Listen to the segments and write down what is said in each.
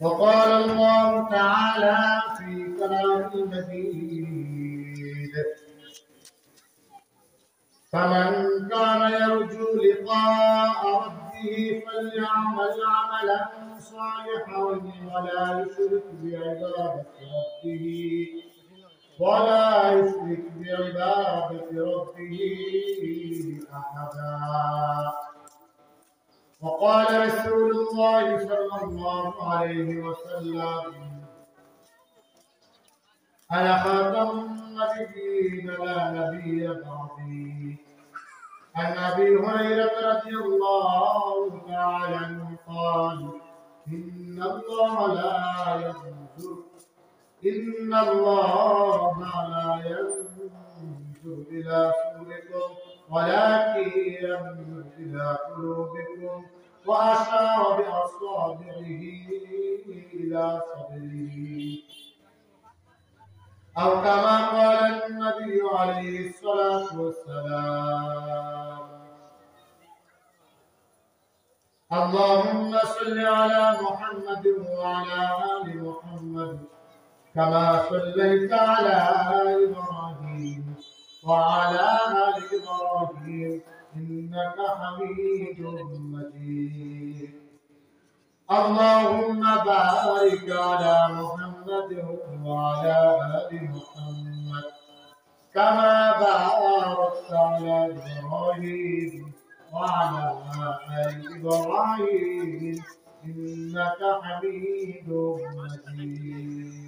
وقال الله تعالى في كلام المجيد فمن كان يرجو لقاء ربه فليعمل عملا صالحا ولا يشرك بعبادة ربه أحدا. وقال رسول الله صلى الله عليه وسلم أنا خاتم النبيين لا نبي بعدي. عن أبي هريرة رضي الله تعالى عنه قال إن الله لا ينظر إلى صوركم ولكن ينظر إلى قلوبكم وأشار بأصابعه إلى صدره أو كما قال النبي عليه الصلاة والسلام. اللهم صل على محمد وعلى آل محمد كما صليت على إبراهيم وعلى آل إبراهيم إنك حميد مجيد. اللهم بارك على محمد وعلى آل محمد كما باركت على إبراهيم وعلى آل إبراهيم إنك حميد مجيد.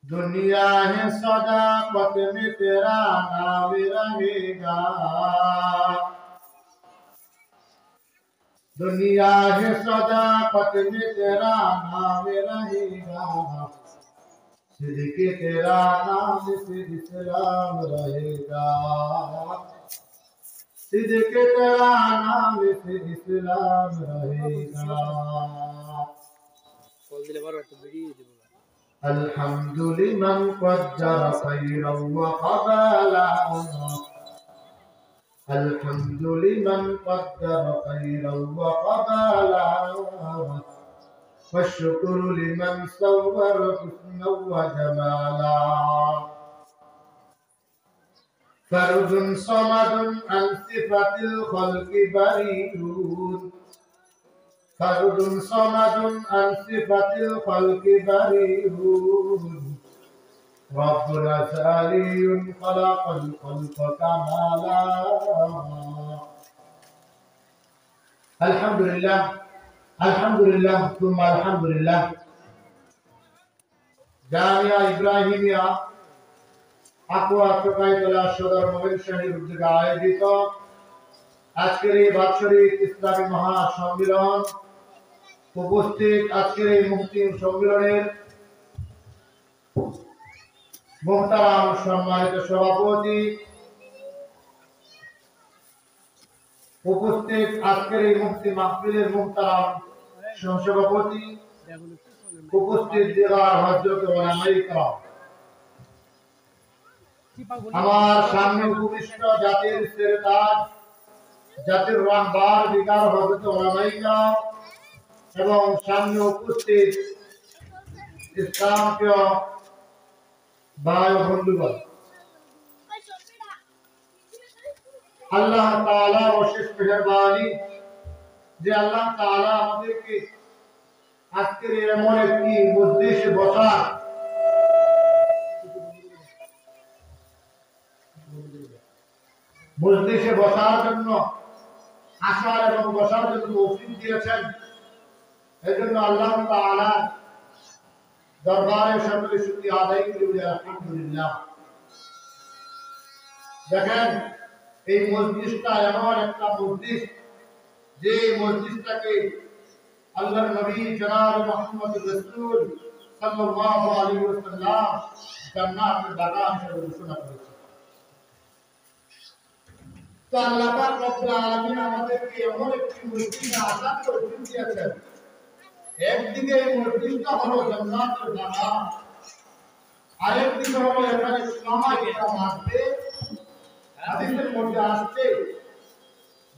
दुनिया है सदाकत में तेरा नाम रहेगा, दुनिया है सदाकत में तेरा नाम रहेगा, सिद्दीक़ तेरा नाम से इस्लाम रहेगा, सिद्दीक़ तेरा नाम से इस्लाम रहेगा। الحمد لمن قدر خيرا وقبلا، الحمد لمن قدر خيرا وقبلا، والشكر لمن صور حسنا وجمالا. فرد صمد عن صفة الخلق بريء، فرد صمد عن صفة الخلق بريء، ربنا سالي خلق الخلق كمالا. الحمد لله الحمد لله ثم الحمد لله। জামিয়া ইব্রাহিমিয়া আকোয়া চোকাইতলা সদর মোমিনশাহীর উদ্যোগে আয়োজিত আজকের এই বাৎসরিক ইসলামী মহাসম্মেলন উপস্থিত আজকের এই মুফতি সম্মেলনের মোহতারাম সম্মানিত সভাপতি, উপস্থিত আজকের এই মুফতি মাহফিলের মোহতারাম সহসভাপতি, উপস্থিত দিগার হযরত উলামায়ে কেরাম, আমার সামনে উপবিষ্ট জাতির সেরেতাজ, জাতির রাহবার দিগার হযরত উলামায়ে কেরাম এবং সামনে উপস্থিত ইসলামপ্রিয় ভাই বন্ধুগণ, আল্লাহ তাআলা অশেষ মেহেরবানি যে আল্লাহ তাআলা আমাদেরকে আজকের এমন একটি মজলিসে বসার জন্য আসার এবং বসার জন্য তৌফিক দিয়েছেন। এজন্য আল্লাহ তাআলা দরবারে সকলে শুকরিয়া আদায় করি, আলহামদুলিল্লাহ। দেখেন এই মজলিসটা এমন একটা মজলিস যে মজলিসটাকে আল্লাহর নবী জনাব মুহাম্মদ রাসূল সাল্লাল্লাহু আলাইহি ওয়াসাল্লাম জান্নাতের বাগান হিসেবে ঘোষণা করেছেন। তো আল্লাহ পাক রব্বুল আলামিন আমাদেরকে এমন একটি মজলিসে আসার তৌফিক দিয়েছেন। একদিকে এই মজলিসটা হলো জান্নাতের বাগান, আরেকদিকে হলো এখানে উলামায়ে কেরাম আসবে। হাদিসের মধ্যে আসছে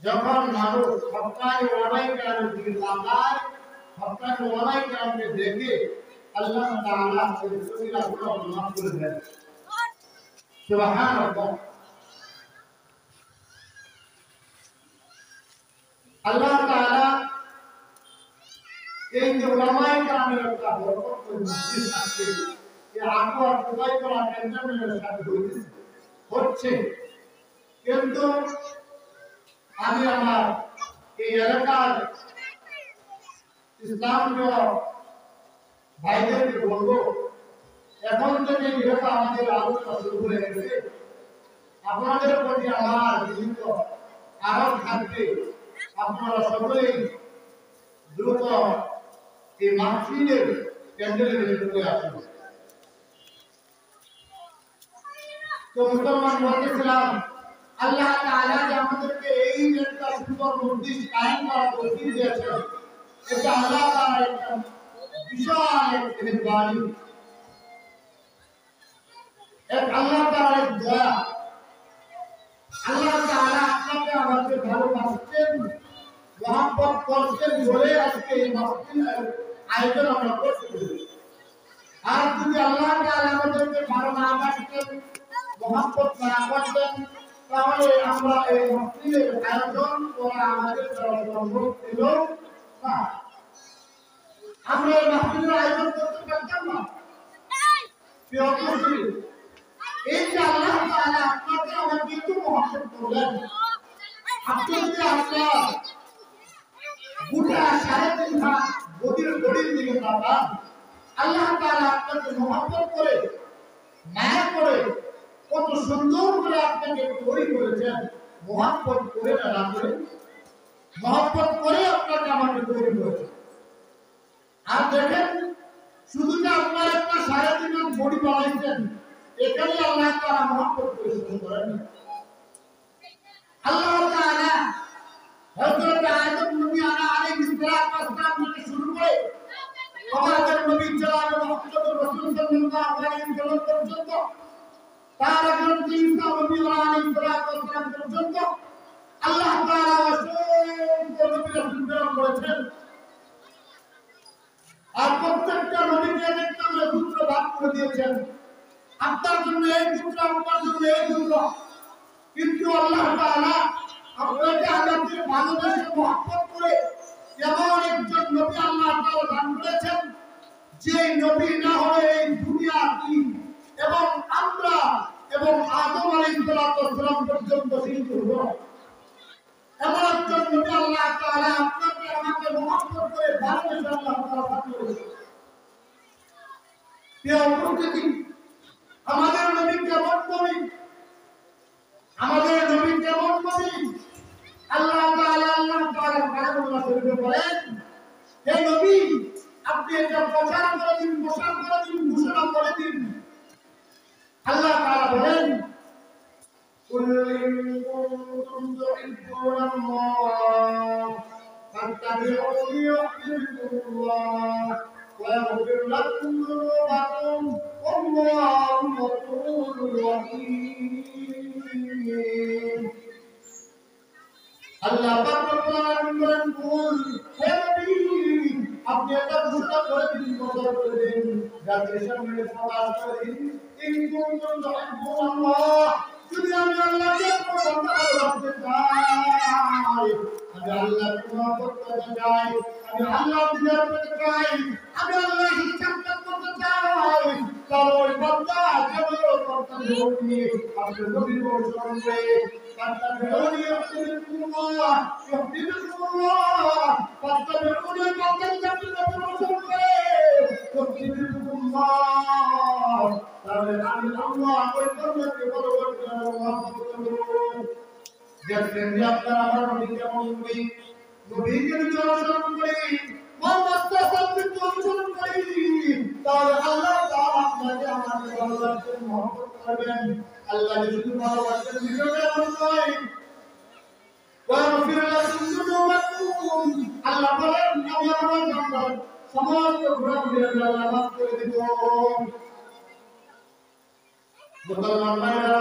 যখন মানুষ হক্কানি ওলামায়ে কেরামের দিকে তাকায়, হক্কানি ওলামায়ে কেরামকে দেখে আল্লাহ তাআলা তাদের সগীরাগুলো মাফ করে দেন। সুবহানাল্লাহ। আল্লাহ তাআলা এই যে ওলামায়ে কেরামের একটা বরকত মসজিদ আছে, এই আকু আর কুবাই করা ক্যান্টনমেন্টের সাথে হচ্ছে, কিন্তু আমি আমার এই এলাকার ইসলামীয় ভাইদেরকে বলবো, এখন থেকে যেহেতু আমাদের আলোচনা শুরু হয়ে গেছে, আপনাদের প্রতি আমার বিভিন্ন আরোপ থাকবে, আপনারা সকলেই দ্রুত এই মাহফিলের প্যান্ডেলে চলে আসুন। তো মুসলমান বলতেছিলাম, আল্লাহ তাআলা যে আমাদেরকে এই একটা সুন্দর মসজিদ কায়েম করার তৌফিক দিয়েছেন, এটা আল্লাহ তাআলার একটা বিশাল এক মেহেরবানি, এক আল্লাহ তাআলার দয়া। আল্লাহ তাআলা আপনাকে আমাকে ভালোবাসতেন, মহব্বত করতেন বলে আজকে এই মাহফিলের আয়োজন আমরা করতে। আর যদি আল্লাহ তাআলা আমাদেরকে ভালো না বাসতেন, মহব্বত না করতেন, তাহলে আমরা এই মাহফিলের আয়োজন করা আমাদের দ্বারা সম্ভব ছিল না। আমরা এই মাহফিলের আয়োজন করতে পারতাম না। প্রিয় মুসলিম, এই যে আল্লাহ তাআলা আপনাকে আমাকে একটু মহব্বত করলেন, আপনি যদি আপনার গোটা 3.5 হাত বডির দিকে তাকান, আল্লাহ তাআলা আপনাকে মহব্বত করে, মায়া করে, কত সুন্দর করে আপনাকে তৈরি করেছেন। মহব্বত করে না করে, মহব্বত করে আপনাকে আমাকে তৈরি করেছেন। আর দেখেন, শুধু যে আপনার একটা 3.5 হাত বডি বানাইছেন, এখানে আল্লাহ তাআলা মহব্বত করে শুরু করেন। আল্লাহ তাআলা হযরত আদম নবী আলাইহিস সালাম থেকে শুরু করে আমাদের নবী জনাব মুহাম্মদ রাসূল সাল্লাল্লাহু আলাইহি ওয়াসাল্লাম পর্যন্ত, তার একজন ঈসা নবী আলাইহিস সালাম পর্যন্ত আল্লাহ তাআলা অসংখ্য নবী রাসূল প্রেরণ করেছেন। আর প্রত্যেকটা নবীকে একটা করে পুত্র ভাগ করে দিয়েছেন। আপনার জন্য এই পুত্র, আপনার জন্য এই পুত্র। কিন্তু আল্লাহ তাআলা আপনাকে আমাদের ভালোবেসে মহব্বত করে এমন একজন নবী আল্লাহ তাআলা দান করেছেন, যে নবী না হলে এই দুনিয়া কি এবং আমরা এবং আদম আলাইহিস সালাম পর্যন্ত সৃষ্টি হলো। এমন একজন নবী আল্লাহ তাআলা আপনাকে আমাকে মহব্বত করে ভালোবেসে আল্লাহ তাআলা দান করেছেন। প্রিয় উপস্থিতি, আমাদের নবী কেমন নবী, আমাদের নবী কেমন নবী? আল্লাহ তাআলা কালামুল্লাহ শরীফে বলেন, হে নবী, আপনি এটা প্রচার করে দিন, প্রসার করে দিন, ঘোষণা করে দিন। আল্লাহ তাআলা বলেন, কুল ইন কুনতুম তুহিব্বুনাল্লাহ ফাত্তাবিউনি ইউহিব্বুকুমুল্লাহ ওয়া ইয়াগফির লাকুম যুনুবাকুম ওয়াল্লাহু গফুরুর রহিম। আল্লাহ পাক রব্বুল আলামিন বলেন, কুল, হে নবী, আপনি এটা ঘোষণা করে দিন, প্রচার করে দিন, জাতির সামনে প্রকাশ করে দিন, ইন কুনতুম তুহিব্বুনাল্লাহ, যদি আমি আল্লাহকে ভালোবাসতে চাই, আমি আল্লাহকে মহব্বত করতে চাই, আমি আল্লাহর জিয়ারত করতে চাই, আমি আল্লাহর সাক্ষাৎ করতে চাই, তাহলে ওই বান্দা যেগুলো করতে হবে আপনি নবীর অনুসরণ করে فاتبعوني يحببكم الله يحببكم الله فاتبعوني يحببكم الله তাহলে আমি আল্লাহ ওই কর্মকে পরবর্তী দেখেন যে আপনারা আমার নবী কেমন নবী, নবীকে যদি অনুসরণ করি, মুহাম্মদ সাল্লাল্লাহু অনুসরণ করি, তাহলে আল্লাহ তাআলা আপনাকে আমাকে ভালোবাসেন, মহব্বত করবেন। আল্লাহ যদি ভালোবাসেন বিষয়টা এমন নয়, ওয়াগফির লাকুম যুনুবাকুম, আল্লাহ বলেন আমি আমার বান্দার সমস্ত গুনাহগুলো আল্লাহ মাফ করে দেব। মুসলমান ভাইরা,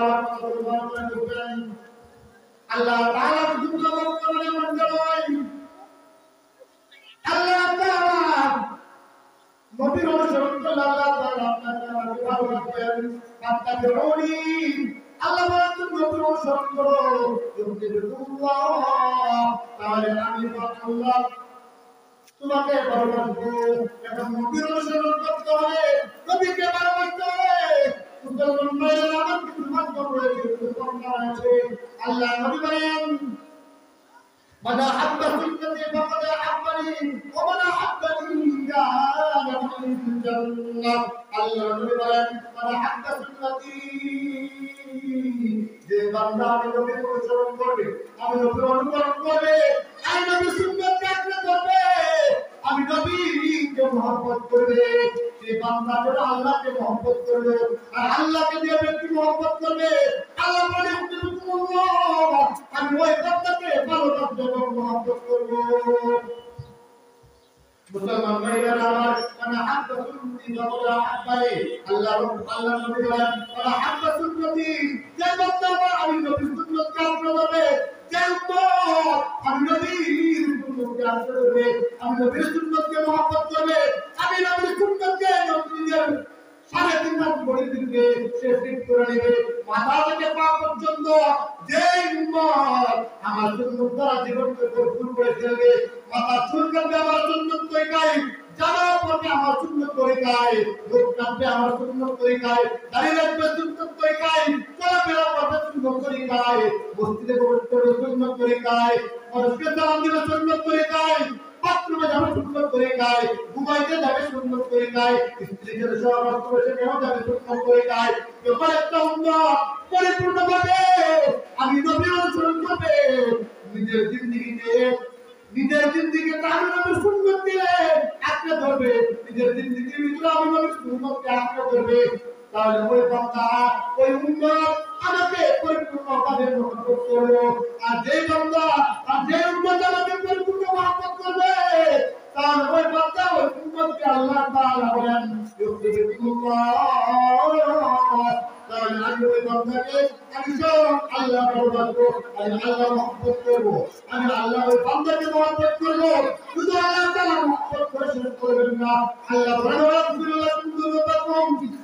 আল্লাহ তাআলা যদি বর্তমানে মন্ডল আল্লাহ তাআলা নবীর অনুসরণ করলে আল্লাহ তাআলা আপনাকে আমাকে ভালো রাখবেন। ফাত্তাবিউনি আল্লাহ বলেন তুমি নবীর অনুসরণ করো ইউহিব্বুকুমুল্লাহ তাহলে আমি আল্লাহ তোমাকে ভালোবাসবো। এখন নবীর অনুসরণ করতে হবে, নবীকে ভালোবাসতে হবে। মুসলমান ভাইরা আমার কিছু মাধ্যম রয়েছে, কিছু সংজ্ঞা রয়েছে। আল্লাহ নবী বলেন من أحب سنتي فقد أحبني ومن أحبني كان في الجنة الله নবী বলেন من أحب سنتي যে বান্দা আমি নবীর অনুসরণ করবে, আমি নবীর অনুসরণ করবে, আমি নবীর সুন্নাতকে আঁকড়ে ধরবে, আমি নবীকে মহব্বত করবে, সেই বান্দা যারা আল্লাহকে মহব্বত করবে আর আল্লাহকে যে ব্যক্তি মহব্বত করবে আল্লাহ বলে আমি ওই বান্দাকে ভালোবাসবো এবং মহব্বত করব। মুসলমান ভাইরা আমার কানা হাব্বা সুন্নতি ওয়া আহবাই আল্লাহ নবী বলেন কানা হাব্বা সুন্নতি যে বান্দা আমি নবীর সুন্নাতকে আঁকড়ে ধরবে, যে আমি নবীর সুন্নাতকে আঁকড়ে ধরবে, আমি নবীর সুন্নাতকে মহব্বত করবে, আমি নবীর সুন্নাতকে নিজের 3.5 মাস বডি থেকে সে ফিট করে নেবে মাথা থেকে পা পর্যন্ত। যে উম্মত আমার সুন্নাত দ্বারা জীবনকে ভরপুর করে ফেলবে, মাথা চুল কাটবে আমার সুন্নাত তরিকায়, জামা পরবে আমার সুন্নাত তরিকায়, মুখ কাটবে আমার সুন্নাত তরিকায়, দাড়ি রাখবে সুন্নাত তরিকায়, চলাফেরা করবে সুন্নাত তরিকায়, মসজিদে প্রবেশ করবে সুন্নাত তরিকায়, মানুষকে সালাম দিবে সুন্নাত তরিকায়, বাথরুমে যাবে সুন্নাত তরিকায়, ঘুমাইতে যাবে সুন্নাত তরিকায়, স্ত্রীকে সহবাস করবে সেখানেও যাবে সুন্নাত তরিকায়। এবার একটা উম্মত পরিপূর্ণভাবে আমি নবীর অনুসরণ করবে, নিজের জিন্দেগিতে আমি নবীর সুন্নাত দিয়ে আঁকড়ে ধরবে, নিজের জিন্দেগির ভিতরে আমি নবীর সুন্নাতকে আঁকড়ে ধরবে, তাহলে ওই বান্দা ওই উম্মত আমাকে পরিপূর্ণভাবে মহব্বত করবে। আর যে বান্দা আর যে উম্মত আমাকে পরিপূর্ণ মহব্বত করবে তাহলে ওই বান্দা ওই উম্মতকে আল্লাহ তাআলা বলেন ইউহিব্বুকুল্লাহ তাহলে আমি ওই বান্দাকে আমি সব আল্লাহ ভালোবাসবো, আমি আল্লাহ মহব্বত করবো, আমি আল্লাহ ওই বান্দাকে মহব্বত করবো। শুধু আল্লাহ তাআলা মহব্বত করে শেষ করবেন না, আল্লাহ বলেন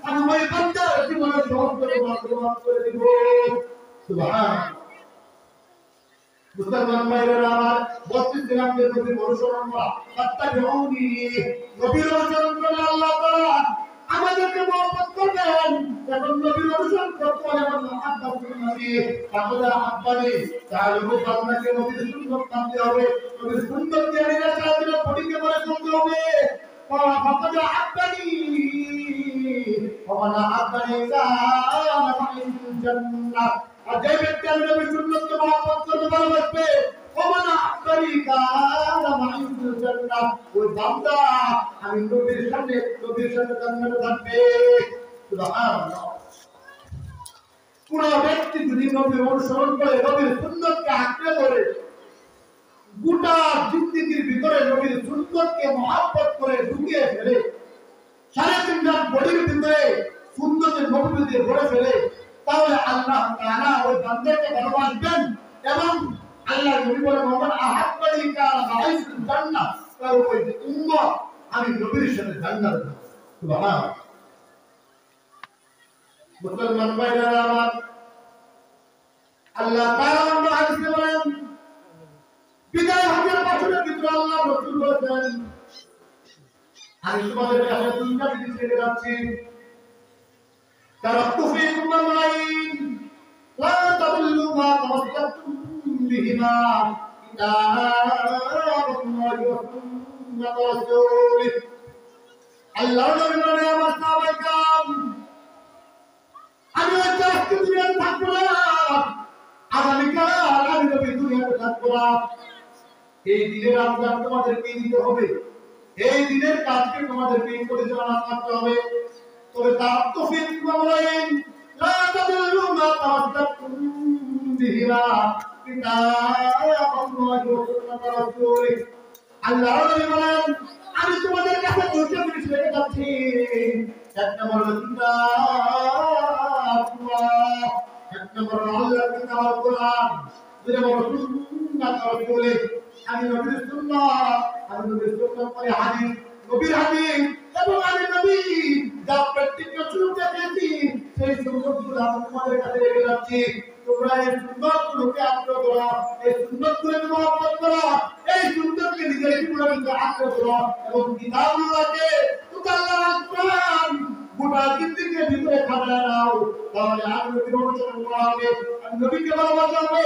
আমি ওই বান্দার জীবনে সহজ করে মাফ করে দিব। সুবহানাল্লাহ। মুসলমান ভাইরা আমার বলতেছিলাম যে নবীর অনুসরণ করা, ফাত্তাবিউনি নবীর অনুসরণ করলে আল্লাহ তাআলা আমাদেরকে মহব্বত করবেন। এখন নবীর অনুসরণ করতে হলে আহাব্বা সুন্নতি ফাকাদ আহাব্বানি, তাহলে ওই বান্দাকে নবীর সুন্নাত মানতে হবে, নবীর সুন্নাতকে নিজের সাথে পরিকে করে চলতে হবে। ফাকাদ আহাব্বানি ওয়া মান আহাব্বানি কানা মা'আল জান্নাহ। আর যে ব্যক্তি আমি নবীর সুন্নাতকে মহব্বত করতে ভালোবাসবে ওমান আহবানি কানা মা'আল জান্নাহ, ওই বান্দা আমি নবীর সাথে জান্নাতে থাকবে। সুবহানাল্লাহ। কোন ব্যক্তি যদি নবীর অনুসরণ করে, নবীর সুন্নাতকে আঁকড়ে ধরে, গোটা জিন্দেগির ভিতরে নবীর সুন্নাতকে মহব্বত করে ঢুকিয়ে ফেলে, 3.5 মাস বডির ভিতরে সুন্নাতের নবী দিয়ে ভরে ফেলে, তাহলে আল্লাহ তাআলা ওই বান্দাকে ভালোবাসবেন এবং আল্লাহ নবী বলেন ওমান আহাব্বানি কানা মা'আল জান্নাহ, তার ওই উম্মত আমি নবীর সাথে জান্নাতে যাব। সুবহানাল্লাহ। মুসলমান ভাইরা আমার আল্লাহ তাআলা হাদিসে বলেন বিদায় হজের বছরের ভিতরে আল্লাহ রাসূল বলেন আমি তোমাদের কাছে দুইটা জিনিস রেখে যাচ্ছি, তারাক্তু ফীকুম আমরাইন লা তাদুল্লু মা তামাসসাকতুম বিহিমা কিতাবাল্লাহি ওয়া সুন্নাত রাসূলিহ। আল্লাহর নবী বলেন আমার সাহাবায়ে کرام আমি আজকে দুনিয়াতে থাকবো না, আগামীকাল আমি নবী দুনিয়াতে থাকবো না। এই দিনের আঞ্জাম তোমাদেরকে দিতে হবে, এই দিনের কাজকে তোমাদেরকে পরিচালনা করতে হবে। তবে তারাক্তু ফীকুম আমরাইন লা তাদুল্লু মা তামাসসাকতুম বিহিমা কিতাবাল্লাহি ওয়া সুন্নাত রাসূলিহ। আল্লাহর নবী বলেন আমি তোমাদের কাছে দুইটা জিনিস রেখে যাচ্ছি, এক নম্বর হলো কিতাবুল্লাহ, এক নম্বর হলো আল্লাহর কিতাব কোরআন, দুই নম্বর সুন্নাত সুন্নাত রাসূলে আমি নবীর সুন্নাত আমি নবীর সুন্নাত পরে হাদিস নবীর হাদিস এবং আমি নবী যা প্র্যাকটিক্যাল শুরু দেখেছি সেই সুন্নাতগুলো আমি তোমাদের কাছে রেখে যাচ্ছি তোমরা এই সুন্নাতগুলোকে আঁকড়ে ধরো এই সুন্নাতগুলোকে মহব্বত করো এই সুন্নাতকে নিজের জীবনের মধ্যে আঁকড়ে ধরো এবং কিতাবুল্লাহকে আল্লাহর কোরআন গোটা জিন্দেগির ভিতরে খাটায় নাও তাহলে আমি নবীর অনুসরণ করা হবে আমি নবীকে ভালোবাসা হবে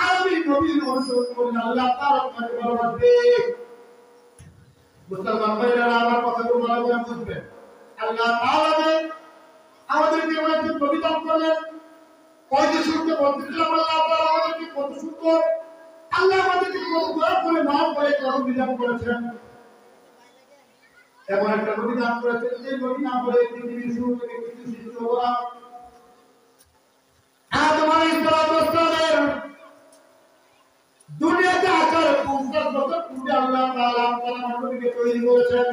আমি নবীর অনুসরণ করলে আল্লাহ তাআলা আপনাকে ভালোবাসবে মুসলমান ভাইরা আমার কথাগুলো ভালো করে বুঝবেন আল্লাহ তাআলা আমাদেরকে একজন নবী দান করলেন কয়টি সূত্রে বলতেছিলাম আল্লাহ তাআলা আমাদেরকে কত সূত্র আল্লাহ আমাদেরকে কত দোয়া করে মাফ করে করম বিধান করেছেন এমন একটা নবী দান করেছেন যে নবী নাম বলে পৃথিবীর শুরু থেকে কিছু সৃষ্টি হলো আদম আলাইহিস সালামের দুনিয়াতে আসার 50 বছর পূর্বে আল্লাহ তাআলা তার নবীকে তৈরি করেছেন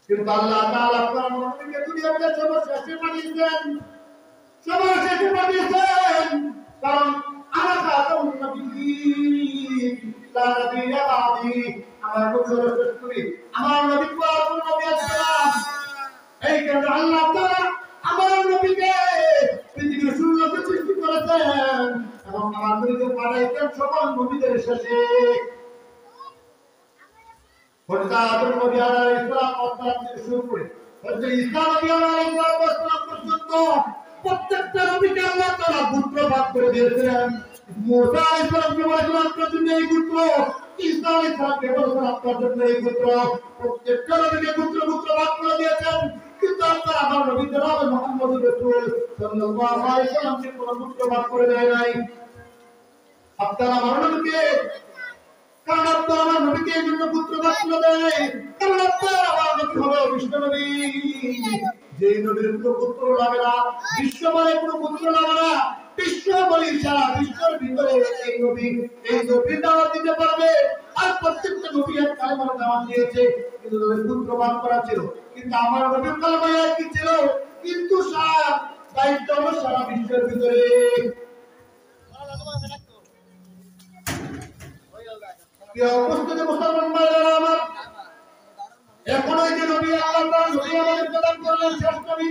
কিন্তু আল্লাহ তাআলা তার নবীকে দুনিয়াতে সর্বশেষে পাঠিয়েছেন কারণ আমার আদম নবী লা নবিয়্যা বাদি আমার নবী রাসূল আমার নবী কোন নবী আসলাম এই কারণে আল্লাহ তাআলা আমার নবীকে পৃথিবীর শুরু থেকে সৃষ্টি করেছেন এবং আমার নবীকে পাঠাইছেন সকল নবীদের শেষে হযরত আদম নবী আলাইহিস সালাম থেকে শুরু করে হযরত ঈসা নবী আলাইহিস সালাম পর্যন্ত প্রত্যেকটা নবীকে আল্লাহ তাআলা গোত্র ভাগ করে দিয়েছিলেন মুসা আলাইহিস সালামকে বলেছিলেন আপনার জন্য এই গোত্র ঈসা আলাইহিস সালামকে বলেছিলেন আপনার জন্য এই গোত্র প্রত্যেকটা নবীকে গোত্র ভাগ করে দিয়েছেন কিন্তু আল্লাহ আমার নবী জনাব মুহাম্মদ রাসূল সাল্লাল্লাহু আলাইহি ওয়াসাল্লামকে কোন গোত্র ভাগ করে দেয় নাই আপনারা আমার নবীকে কারণ আপনারা আমার নবীকে এই জন্য গোত্র ভাগ করে দেয় কারণ আপনারা আমার নবী হলো বিষ্ণু নবী যেই নবীর কোনো পুত্র লাগে না বিশ্ব বলে কোনো পুত্র লাগে না বিশ্ব বলি সারা বিশ্বের ভিতরে এই নবী দাওয়াত দিতে পারবে আর প্রত্যেকটা নবী এক কালেমার দাওয়াত দিয়েছে কিন্তু নবীর পুত্র বাদ করা ছিল কিন্তু আমার নবীর কালেমা একই ছিল কিন্তু সারা দায়িত্ব হলো সারা বিশ্বের ভিতরে কি অবস্থা মুসলমান ভাইরা আমার এখন ওই যে নবী আল্লাহ তাআলা নবী আমাদের প্রদান করলেন শেষ নবী